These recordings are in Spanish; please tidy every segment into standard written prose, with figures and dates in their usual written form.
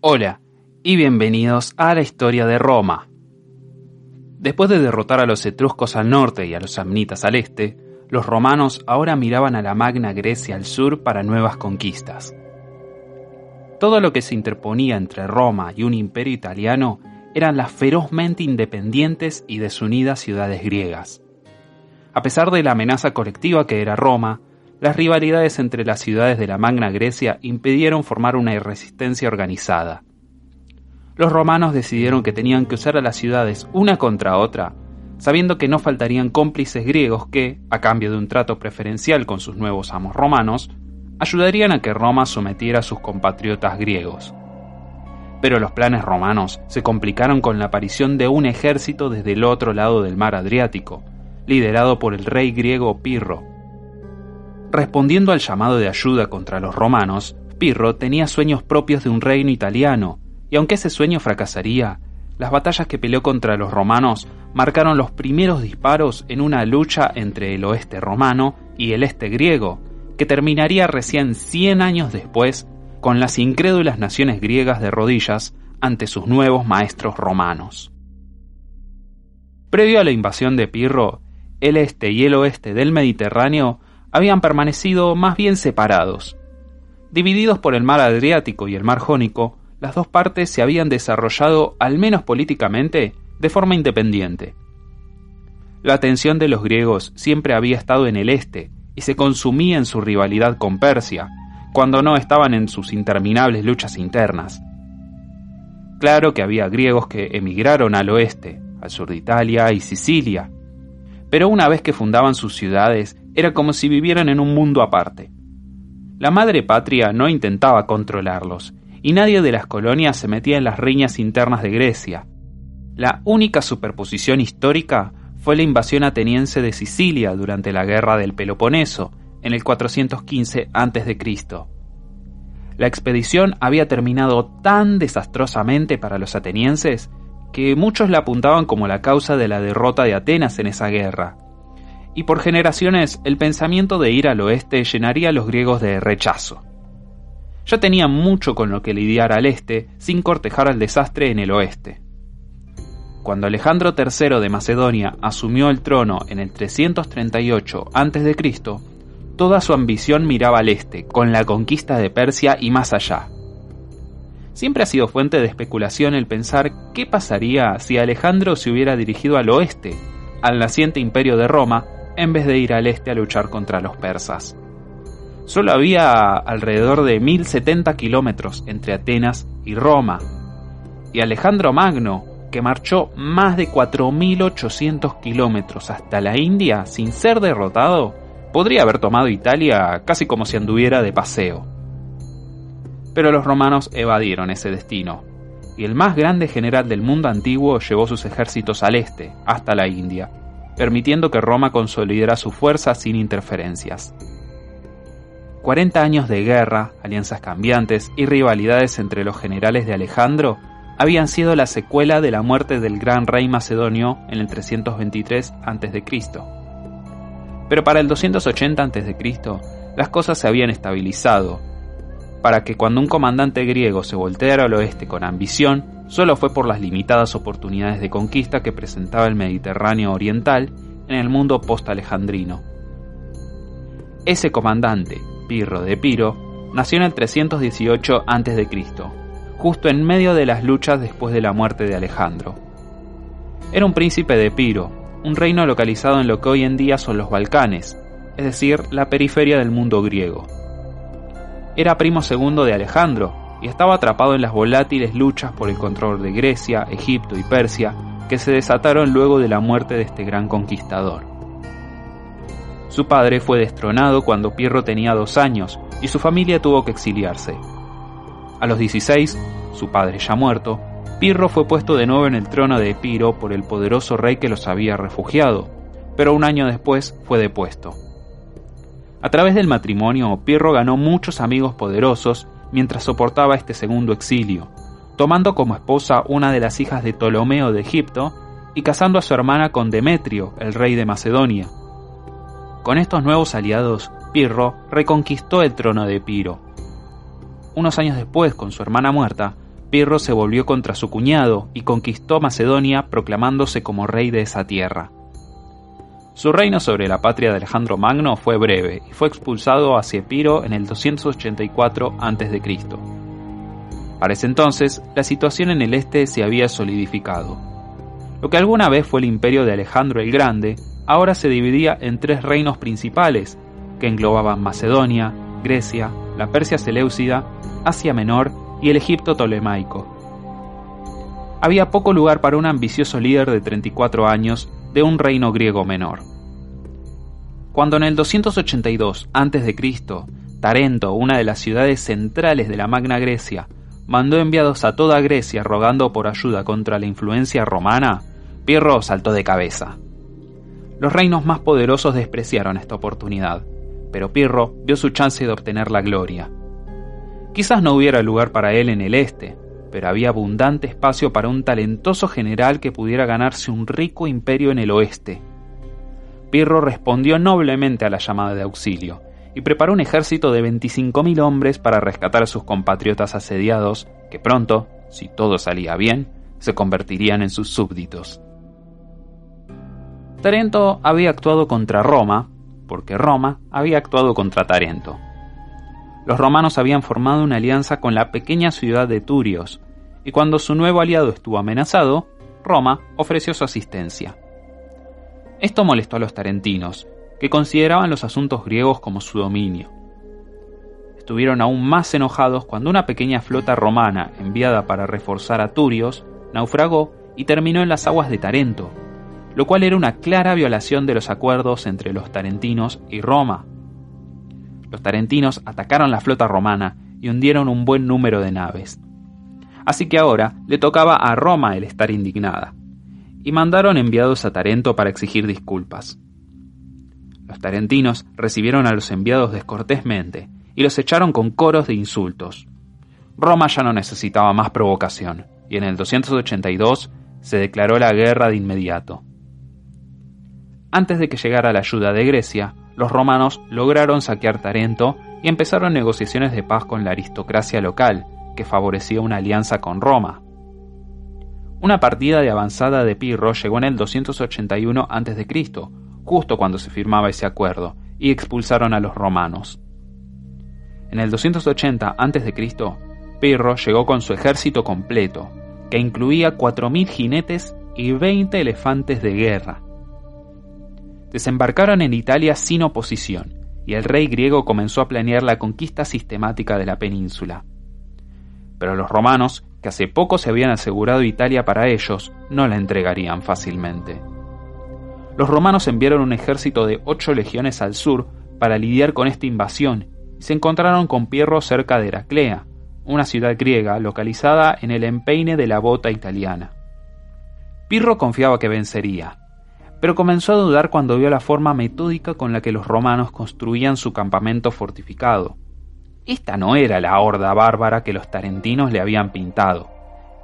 Hola y bienvenidos a la historia de Roma. Después de derrotar a los etruscos al norte y a los samnitas al este, los romanos ahora miraban a la Magna Grecia al sur para nuevas conquistas. Todo lo que se interponía entre Roma y un imperio italiano eran las ferozmente independientes y desunidas ciudades griegas. A pesar de la amenaza colectiva que era Roma, las rivalidades entre las ciudades de la Magna Grecia impidieron formar una resistencia organizada. Los romanos decidieron que tenían que usar a las ciudades una contra otra, sabiendo que no faltarían cómplices griegos que, a cambio de un trato preferencial con sus nuevos amos romanos, ayudarían a que Roma sometiera a sus compatriotas griegos. Pero los planes romanos se complicaron con la aparición de un ejército desde el otro lado del mar Adriático, liderado por el rey griego Pirro. Respondiendo al llamado de ayuda contra los romanos, Pirro tenía sueños propios de un reino italiano, y aunque ese sueño fracasaría, las batallas que peleó contra los romanos marcaron los primeros disparos en una lucha entre el oeste romano y el este griego, que terminaría recién 100 años después con las incrédulas naciones griegas de rodillas ante sus nuevos maestros romanos. Previo a la invasión de Pirro, el este y el oeste del Mediterráneo habían permanecido más bien separados. Divididos por el mar Adriático y el mar Jónico, las dos partes se habían desarrollado, al menos políticamente, de forma independiente. La atención de los griegos siempre había estado en el este y se consumía en su rivalidad con Persia, cuando no estaban en sus interminables luchas internas. Claro que había griegos que emigraron al oeste, al sur de Italia y Sicilia, pero una vez que fundaban sus ciudades, era como si vivieran en un mundo aparte. La madre patria no intentaba controlarlos, y nadie de las colonias se metía en las riñas internas de Grecia. La única superposición histórica fue la invasión ateniense de Sicilia durante la guerra del Peloponeso, en el 415 a.C. La expedición había terminado tan desastrosamente para los atenienses que muchos la apuntaban como la causa de la derrota de Atenas en esa guerra. Y por generaciones el pensamiento de ir al oeste llenaría a los griegos de rechazo. Ya tenían mucho con lo que lidiar al este sin cortejar al desastre en el oeste. Cuando Alejandro III de Macedonia asumió el trono en el 338 a.C., toda su ambición miraba al este, con la conquista de Persia y más allá. Siempre ha sido fuente de especulación el pensar qué pasaría si Alejandro se hubiera dirigido al oeste, al naciente imperio de Roma, en vez de ir al este a luchar contra los persas. Solo había alrededor de 1070 kilómetros entre Atenas y Roma, y Alejandro Magno, que marchó más de 4800 kilómetros hasta la India sin ser derrotado, podría haber tomado Italia casi como si anduviera de paseo. Pero los romanos evadieron ese destino, y el más grande general del mundo antiguo llevó sus ejércitos al este, hasta la India, permitiendo que Roma consolidara su fuerza sin interferencias. 40 años de guerra, alianzas cambiantes y rivalidades entre los generales de Alejandro habían sido la secuela de la muerte del gran rey macedonio en el 323 a.C. Pero para el 280 a.C., las cosas se habían estabilizado, para que cuando un comandante griego se volteara al oeste con ambición, solo fue por las limitadas oportunidades de conquista que presentaba el Mediterráneo oriental en el mundo post-alejandrino. Ese comandante, Pirro de Epiro, nació en el 318 a.C., justo en medio de las luchas después de la muerte de Alejandro. Era un príncipe de Epiro, un reino localizado en lo que hoy en día son los Balcanes, es decir, la periferia del mundo griego. Era primo segundo de Alejandro y estaba atrapado en las volátiles luchas por el control de Grecia, Egipto y Persia que se desataron luego de la muerte de este gran conquistador. Su padre fue destronado cuando Pirro tenía 2 años y su familia tuvo que exiliarse. A los 16, su padre ya muerto, Pirro fue puesto de nuevo en el trono de Epiro por el poderoso rey que los había refugiado, pero un año después fue depuesto. A través del matrimonio, Pirro ganó muchos amigos poderosos mientras soportaba este segundo exilio, tomando como esposa una de las hijas de Ptolomeo de Egipto y casando a su hermana con Demetrio, el rey de Macedonia. Con estos nuevos aliados, Pirro reconquistó el trono de Epiro. Unos años después, con su hermana muerta, Pirro se volvió contra su cuñado y conquistó Macedonia proclamándose como rey de esa tierra. Su reino sobre la patria de Alejandro Magno fue breve y fue expulsado hacia Epiro en el 284 a.C. Para ese entonces, la situación en el este se había solidificado. Lo que alguna vez fue el imperio de Alejandro el Grande, ahora se dividía en 3 reinos principales, que englobaban Macedonia, Grecia, la Persia Seleucida, Asia Menor y el Egipto Ptolemaico. Había poco lugar para un ambicioso líder de 34 años de un reino griego menor. Cuando en el 282 a.C., Tarento, una de las ciudades centrales de la Magna Grecia, mandó enviados a toda Grecia rogando por ayuda contra la influencia romana, Pirro saltó de cabeza. Los reinos más poderosos despreciaron esta oportunidad, pero Pirro vio su chance de obtener la gloria. Quizás no hubiera lugar para él en el este, pero había abundante espacio para un talentoso general que pudiera ganarse un rico imperio en el oeste. Pirro respondió noblemente a la llamada de auxilio y preparó un ejército de 25.000 hombres para rescatar a sus compatriotas asediados, que pronto, si todo salía bien, se convertirían en sus súbditos. Tarento había actuado contra Roma, porque Roma había actuado contra Tarento. Los romanos habían formado una alianza con la pequeña ciudad de Turios, y cuando su nuevo aliado estuvo amenazado, Roma ofreció su asistencia. Esto molestó a los tarentinos, que consideraban los asuntos griegos como su dominio. Estuvieron aún más enojados cuando una pequeña flota romana enviada para reforzar a Turios naufragó y terminó en las aguas de Tarento, lo cual era una clara violación de los acuerdos entre los tarentinos y Roma. Los tarentinos atacaron la flota romana y hundieron un buen número de naves. Así que ahora le tocaba a Roma el estar indignada, y mandaron enviados a Tarento para exigir disculpas. Los tarentinos recibieron a los enviados descortésmente y los echaron con coros de insultos. Roma ya no necesitaba más provocación, y en el 282 se declaró la guerra de inmediato. Antes de que llegara la ayuda de Grecia, los romanos lograron saquear Tarento y empezaron negociaciones de paz con la aristocracia local, que favorecía una alianza con Roma. Una partida de avanzada de Pirro llegó en el 281 a.C., justo cuando se firmaba ese acuerdo, y expulsaron a los romanos. En el 280 a.C., Pirro llegó con su ejército completo, que incluía 4.000 jinetes y 20 elefantes de guerra. Desembarcaron en Italia sin oposición, y el rey griego comenzó a planear la conquista sistemática de la península. Pero los romanos, que hace poco se habían asegurado Italia para ellos, no la entregarían fácilmente. Los romanos enviaron un ejército de 8 legiones al sur para lidiar con esta invasión, y se encontraron con Pirro cerca de Heraclea, una ciudad griega localizada en el empeine de la bota italiana. Pirro confiaba que vencería, pero comenzó a dudar cuando vio la forma metódica con la que los romanos construían su campamento fortificado. Esta no era la horda bárbara que los tarentinos le habían pintado.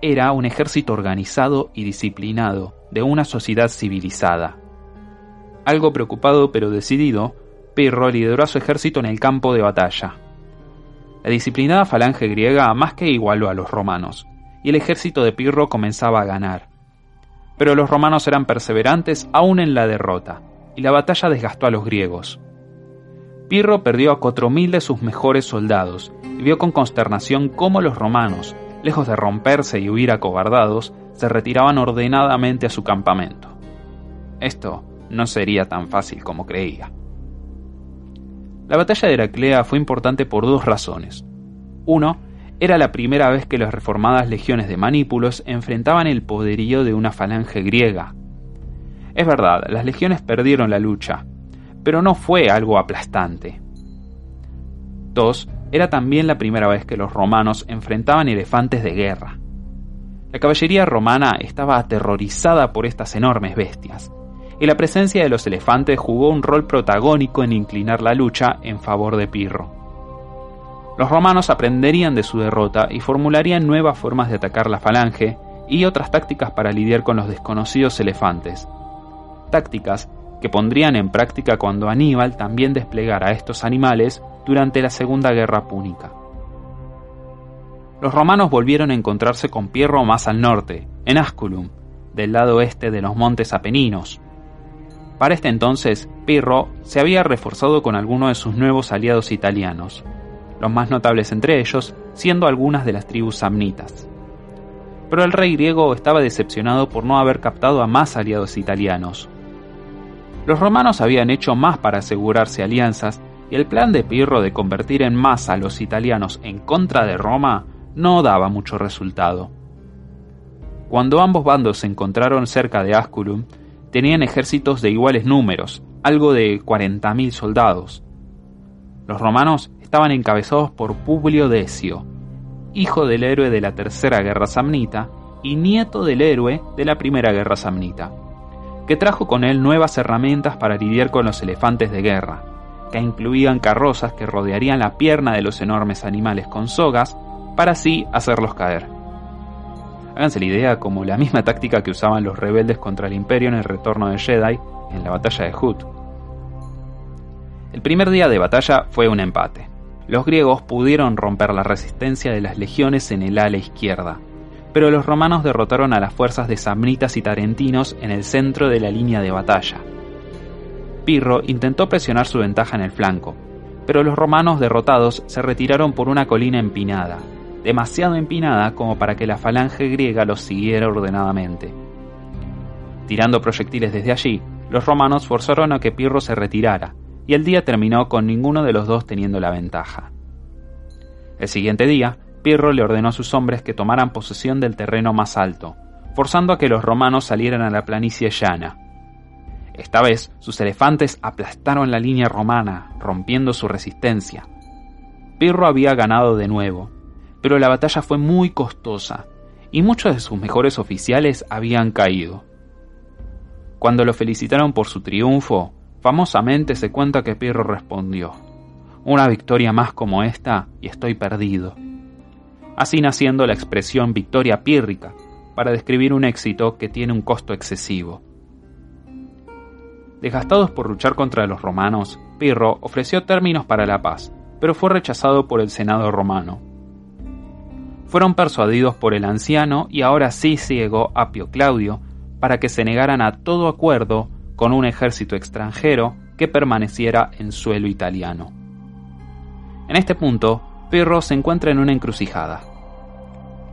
Era un ejército organizado y disciplinado de una sociedad civilizada. Algo preocupado pero decidido, Pirro lideró a su ejército en el campo de batalla. La disciplinada falange griega más que igualó a los romanos, y el ejército de Pirro comenzaba a ganar. Pero los romanos eran perseverantes aún en la derrota, y la batalla desgastó a los griegos. Pirro perdió a 4.000 de sus mejores soldados, y vio con consternación cómo los romanos, lejos de romperse y huir acobardados, se retiraban ordenadamente a su campamento. Esto no sería tan fácil como creía. La batalla de Heraclea fue importante por 2 razones. 1. Era la primera vez que las reformadas legiones de manípulos enfrentaban el poderío de una falange griega. Es verdad, las legiones perdieron la lucha, pero no fue algo aplastante. 2. Era también la primera vez que los romanos enfrentaban elefantes de guerra. La caballería romana estaba aterrorizada por estas enormes bestias, y la presencia de los elefantes jugó un rol protagónico en inclinar la lucha en favor de Pirro. Los romanos aprenderían de su derrota y formularían nuevas formas de atacar la falange y otras tácticas para lidiar con los desconocidos elefantes. Tácticas que pondrían en práctica cuando Aníbal también desplegara a estos animales durante la Segunda Guerra Púnica. los romanos volvieron a encontrarse con Pirro más al norte, en Asculum, del lado este de los montes Apeninos. Para este entonces, Pirro se había reforzado con algunos de sus nuevos aliados italianos, los más notables entre ellos siendo algunas de las tribus samnitas. Pero el rey griego estaba decepcionado por no haber captado a más aliados italianos. Los romanos habían hecho más para asegurarse alianzas, y el plan de Pirro de convertir en masa a los italianos en contra de Roma no daba mucho resultado. Cuando ambos bandos se encontraron cerca de Asculum, tenían ejércitos de iguales números, algo de 40.000 soldados. Los romanos estaban encabezados por Publio Decio, hijo del héroe de la Tercera Guerra Samnita y nieto del héroe de la Primera Guerra Samnita, que trajo con él nuevas herramientas para lidiar con los elefantes de guerra, que incluían carrozas que rodearían la pierna de los enormes animales con sogas para así hacerlos caer. Háganse la idea como la misma táctica que usaban los rebeldes contra el Imperio en el retorno de Jedi en la batalla de Hoth. El primer día de batalla fue un empate. Los griegos pudieron romper la resistencia de las legiones en el ala izquierda, pero los romanos derrotaron a las fuerzas de samnitas y tarentinos en el centro de la línea de batalla. Pirro intentó presionar su ventaja en el flanco, pero los romanos derrotados se retiraron por una colina empinada, demasiado empinada como para que la falange griega los siguiera ordenadamente. Tirando proyectiles desde allí, los romanos forzaron a que Pirro se retirara, y el día terminó con ninguno de los dos teniendo la ventaja. El siguiente día, Pirro le ordenó a sus hombres que tomaran posesión del terreno más alto, forzando a que los romanos salieran a la planicie llana. Esta vez, sus elefantes aplastaron la línea romana, rompiendo su resistencia. Pirro había ganado de nuevo, pero la batalla fue muy costosa, y muchos de sus mejores oficiales habían caído. Cuando lo felicitaron por su triunfo, famosamente se cuenta que Pirro respondió: «Una victoria más como esta y estoy perdido». Así naciendo la expresión victoria pírrica, para describir un éxito que tiene un costo excesivo. Desgastados por luchar contra los romanos, Pirro ofreció términos para la paz, pero fue rechazado por el Senado romano. Fueron persuadidos por el anciano y ahora sí ciego Apio Claudio para que se negaran a todo acuerdo con un ejército extranjero que permaneciera en suelo italiano. En este punto, Pirro se encuentra en una encrucijada.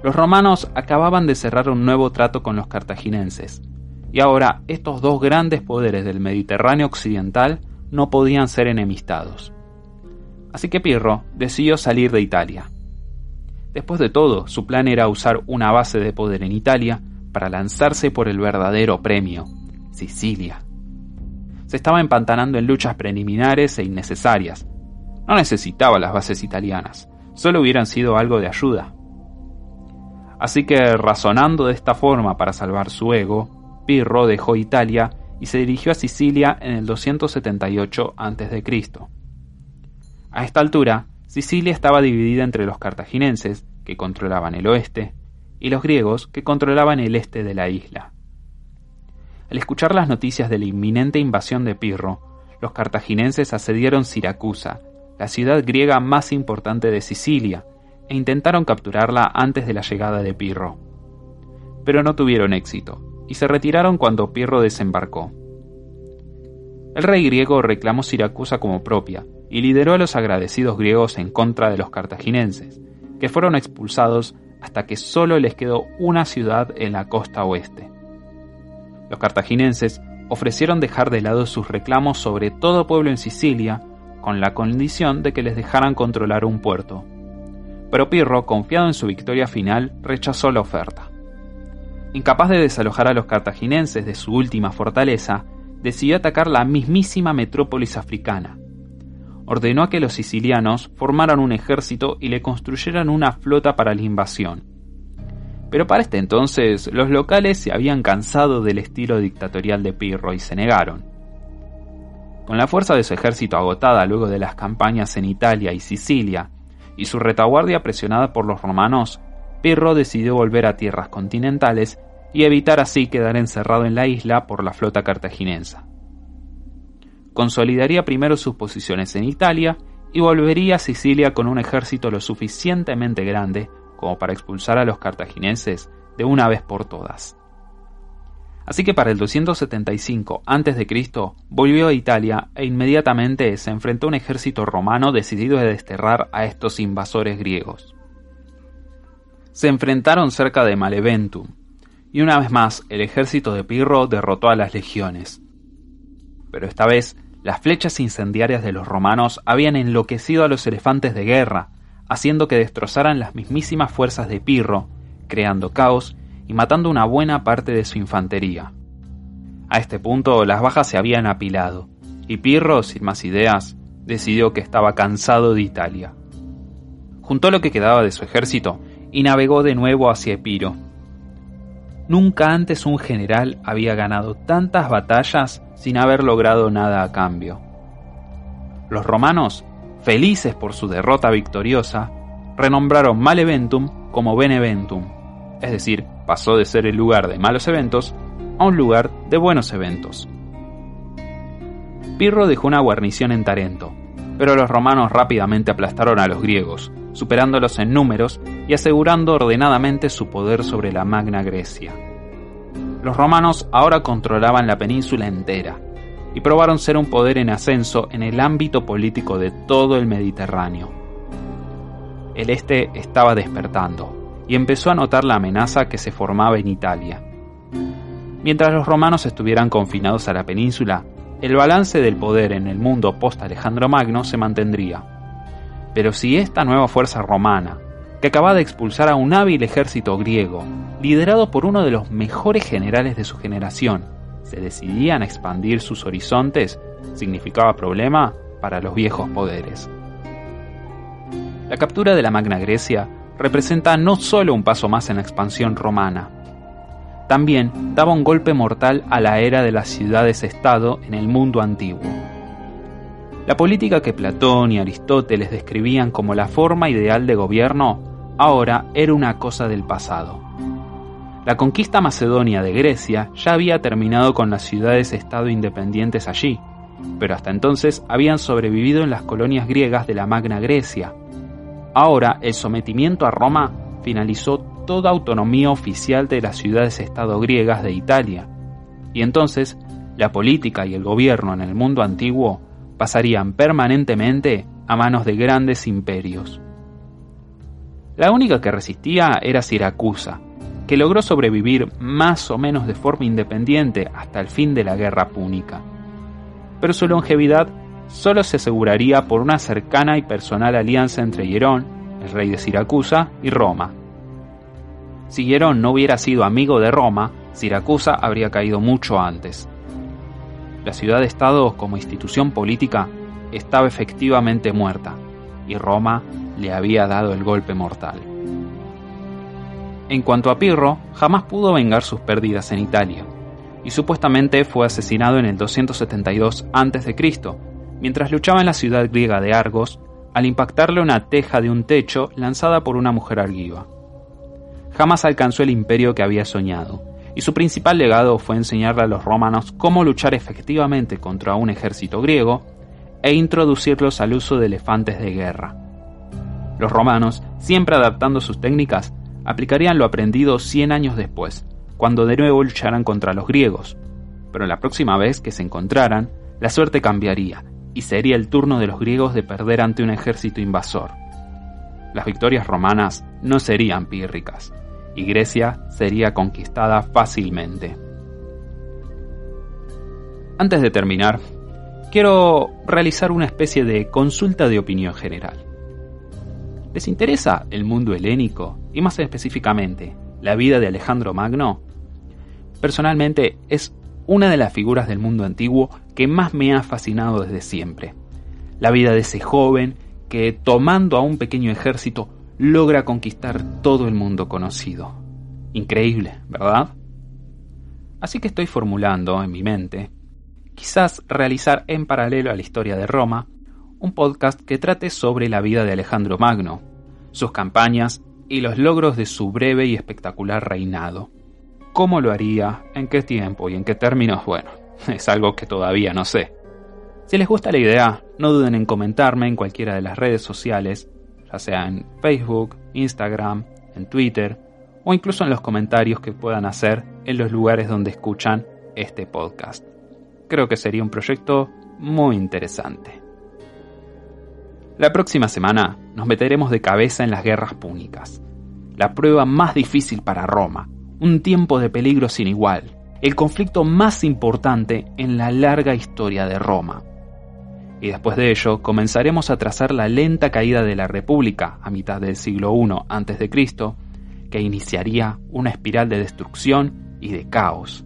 Los romanos acababan de cerrar un nuevo trato con los cartagineses, y ahora estos dos grandes poderes del Mediterráneo occidental no podían ser enemistados. Así que Pirro decidió salir de Italia. Después de todo, su plan era usar una base de poder en Italia para lanzarse por el verdadero premio, Sicilia. Se estaba empantanando en luchas preliminares e innecesarias. No necesitaba las bases italianas, solo hubieran sido algo de ayuda. Así que, razonando de esta forma para salvar su ego, Pirro dejó Italia y se dirigió a Sicilia en el 278 a.C. A esta altura, Sicilia estaba dividida entre los cartagineses, que controlaban el oeste, y los griegos, que controlaban el este de la isla. Al escuchar las noticias de la inminente invasión de Pirro, los cartagineses asediaron Siracusa, la ciudad griega más importante de Sicilia, e intentaron capturarla antes de la llegada de Pirro. Pero no tuvieron éxito, y se retiraron cuando Pirro desembarcó. El rey griego reclamó Siracusa como propia, y lideró a los agradecidos griegos en contra de los cartagineses, que fueron expulsados hasta que solo les quedó una ciudad en la costa oeste. Los cartagineses ofrecieron dejar de lado sus reclamos sobre todo pueblo en Sicilia, con la condición de que les dejaran controlar un puerto. Pero Pirro, confiado en su victoria final, rechazó la oferta. Incapaz de desalojar a los cartagineses de su última fortaleza, decidió atacar la mismísima metrópolis africana. Ordenó a que los sicilianos formaran un ejército y le construyeran una flota para la invasión. Pero para este entonces, los locales se habían cansado del estilo dictatorial de Pirro y se negaron. Con la fuerza de su ejército agotada luego de las campañas en Italia y Sicilia, y su retaguardia presionada por los romanos, Pirro decidió volver a tierras continentales y evitar así quedar encerrado en la isla por la flota cartaginense. Consolidaría primero sus posiciones en Italia y volvería a Sicilia con un ejército lo suficientemente grande como para expulsar a los cartagineses de una vez por todas. Así que para el 275 a.C. volvió a Italia e inmediatamente se enfrentó a un ejército romano decidido a desterrar a estos invasores griegos. Se enfrentaron cerca de Maleventum, y una vez más el ejército de Pirro derrotó a las legiones. Pero esta vez las flechas incendiarias de los romanos habían enloquecido a los elefantes de guerra, haciendo que destrozaran las mismísimas fuerzas de Pirro, creando caos y matando una buena parte de su infantería. A este punto las bajas se habían apilado, y Pirro, sin más ideas, decidió que estaba cansado de Italia. Juntó lo que quedaba de su ejército y navegó de nuevo hacia Epiro. Nunca antes un general había ganado tantas batallas sin haber logrado nada a cambio. Los romanos, felices por su derrota victoriosa, renombraron Maleventum como Beneventum, es decir, pasó de ser el lugar de malos eventos a un lugar de buenos eventos. Pirro dejó una guarnición en Tarento, pero los romanos rápidamente aplastaron a los griegos, superándolos en números y asegurando ordenadamente su poder sobre la Magna Grecia. Los romanos ahora controlaban la península entera y probaron ser un poder en ascenso en el ámbito político de todo el Mediterráneo. El este estaba despertando y empezó a notar la amenaza que se formaba en Italia. Mientras los romanos estuvieran confinados a la península, el balance del poder en el mundo post-Alejandro Magno se mantendría. Pero si esta nueva fuerza romana, que acababa de expulsar a un hábil ejército griego, liderado por uno de los mejores generales de su generación, se decidían a expandir sus horizontes, significaba problema para los viejos poderes. La captura de la Magna Grecia representa no solo un paso más en la expansión romana, también daba un golpe mortal a la era de las ciudades-estado en el mundo antiguo. La política que Platón y Aristóteles describían como la forma ideal de gobierno, ahora era una cosa del pasado. La conquista macedonia de Grecia ya había terminado con las ciudades-estado independientes allí, pero hasta entonces habían sobrevivido en las colonias griegas de la Magna Grecia. Ahora el sometimiento a Roma finalizó toda autonomía oficial de las ciudades-estado griegas de Italia, y entonces la política y el gobierno en el mundo antiguo pasarían permanentemente a manos de grandes imperios. La única que resistía era Siracusa, que logró sobrevivir más o menos de forma independiente hasta el fin de la guerra púnica. Pero su longevidad solo se aseguraría por una cercana y personal alianza entre Hierón, el rey de Siracusa, y Roma. Si Hierón no hubiera sido amigo de Roma, Siracusa habría caído mucho antes. La ciudad-estado como institución política estaba efectivamente muerta, y Roma le había dado el golpe mortal. En cuanto a Pirro, jamás pudo vengar sus pérdidas en Italia, y supuestamente fue asesinado en el 272 a.C., mientras luchaba en la ciudad griega de Argos, al impactarle una teja de un techo lanzada por una mujer argiva. Jamás alcanzó el imperio que había soñado, y su principal legado fue enseñarle a los romanos cómo luchar efectivamente contra un ejército griego e introducirlos al uso de elefantes de guerra. Los romanos, siempre adaptando sus técnicas, aplicarían lo aprendido 100 años después, cuando de nuevo lucharan contra los griegos, pero la próxima vez que se encontraran, la suerte cambiaría, y sería el turno de los griegos de perder ante un ejército invasor. Las victorias romanas no serían pírricas, y Grecia sería conquistada fácilmente. Antes de terminar, quiero realizar una especie de consulta de opinión general. ¿Les interesa el mundo helénico y más específicamente la vida de Alejandro Magno? Personalmente es una de las figuras del mundo antiguo que más me ha fascinado desde siempre. La vida de ese joven que, tomando a un pequeño ejército, logra conquistar todo el mundo conocido. Increíble, ¿verdad? Así que estoy formulando en mi mente, quizás realizar en paralelo a la historia de Roma, un podcast que trate sobre la vida de Alejandro Magno, sus campañas y los logros de su breve y espectacular reinado. ¿Cómo lo haría? ¿En qué tiempo? ¿Y en qué términos? Bueno, es algo que todavía no sé. Si les gusta la idea, no duden en comentarme en cualquiera de las redes sociales, ya sea en Facebook, Instagram, en Twitter o incluso en los comentarios que puedan hacer en los lugares donde escuchan este podcast. Creo que sería un proyecto muy interesante. La próxima semana nos meteremos de cabeza en las guerras púnicas, la prueba más difícil para Roma, un tiempo de peligro sin igual, el conflicto más importante en la larga historia de Roma. Y después de ello comenzaremos a trazar la lenta caída de la República a mitad del siglo I a.C., que iniciaría una espiral de destrucción y de caos